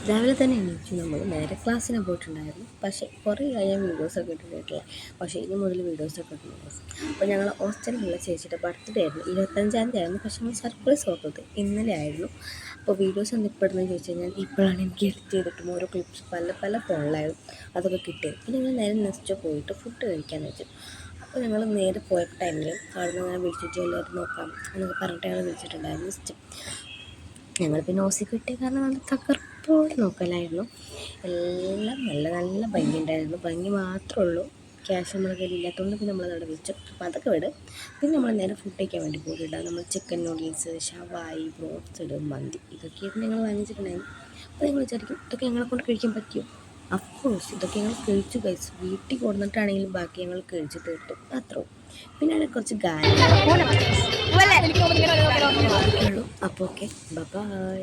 രാവിലെ തന്നെ എണീച്ചു നമ്മൾ നേരെ ക്ലാസ്സിന് പോയിട്ടുണ്ടായിരുന്നു. പക്ഷേ കുറേ ഞാൻ വീഡിയോസൊക്കെ ഇട്ടിട്ടില്ല. പക്ഷേ ഇനി മുതൽ വീഡിയോസൊക്കെ ഇട്ടിട്ടുണ്ട്. അപ്പോൾ ഞങ്ങൾ ഹോസ്റ്റലിലുള്ള ചേച്ചിയുടെ ബർത്ത്ഡേ ആയിരുന്നു, 25-ാം തീയതി ആയിരുന്നു. പക്ഷേ നമ്മൾ സർപ്രൈസ് കൊടുത്തത് ഇന്നലെ ആയിരുന്നു. അപ്പോൾ വീഡിയോസ് ഒന്നും ഇപ്പോഴെന്ന് ചോദിച്ചു കഴിഞ്ഞാൽ ഇപ്പോഴാണ് എനിക്ക് എഡിറ്റ് ചെയ്തിട്ടും ഓരോ ക്ലിപ്സ് പല പല ഫോണിലായിരുന്നു അതൊക്കെ കിട്ടിയത്. പിന്നെ ഞങ്ങൾ നേരെ നെക്സ്റ്റ് പോയിട്ട് ഫുഡ് കഴിക്കാമെന്ന് വെച്ചു. അപ്പോൾ ഞങ്ങൾ നേരെ പോയ ടൈമിൽ അവിടെ നിന്ന് വിളിച്ചിട്ട് എല്ലാവരും നോക്കാം എന്നൊക്കെ പറഞ്ഞിട്ട് ഞങ്ങൾ വിളിച്ചിട്ടുണ്ടായിരുന്നു നെക്സ്റ്റ്. ഞങ്ങൾ പിന്നെ ഓസി കിട്ടിയ കാരണം നല്ല തകർപ്പോടെ നോക്കലായിരുന്നു. എല്ലാം നല്ല നല്ല ഭംഗിയുണ്ടായിരുന്നു. ഭംഗി മാത്രമേ ഉള്ളൂ, ക്യാഷ് നമ്മുടെ കയ്യിൽ ഇല്ലാത്തതുകൊണ്ട് പിന്നെ നമ്മളതവിടെ വെച്ചു. അപ്പോൾ അതൊക്കെ വിട്. പിന്നെ നമ്മൾ നേരെ ഫുഡ് കഴിക്കാൻ വേണ്ടി പോയിട്ടുണ്ടാകും. നമ്മൾ ചിക്കൻ നൂഡിൽസ്, ഷവായി, ബ്രോസ്റ്റഡ്, മന്തി ഇതൊക്കെയായിരുന്നു ഞങ്ങൾ വാങ്ങിച്ചിട്ടുണ്ടായിരുന്നു. അപ്പോൾ നിങ്ങൾ വിചാരിക്കും ഇതൊക്കെ ഞങ്ങളെ കൊണ്ട് കഴിക്കാൻ പറ്റുമോ? അഫ്കോഴ്സ് ഇതൊക്കെ ഞങ്ങൾ കഴിച്ചു. വീട്ടിൽ കൊടുത്തിട്ടാണെങ്കിലും ബാക്കി ഞങ്ങൾ കഴിച്ച് തീർത്തു, അത്രയും. പിന്നെ അവിടെ കുറച്ച് ഗാനങ്ങളുള്ളൂ. അപ്പോൾ ഓക്കെ, ബൈ.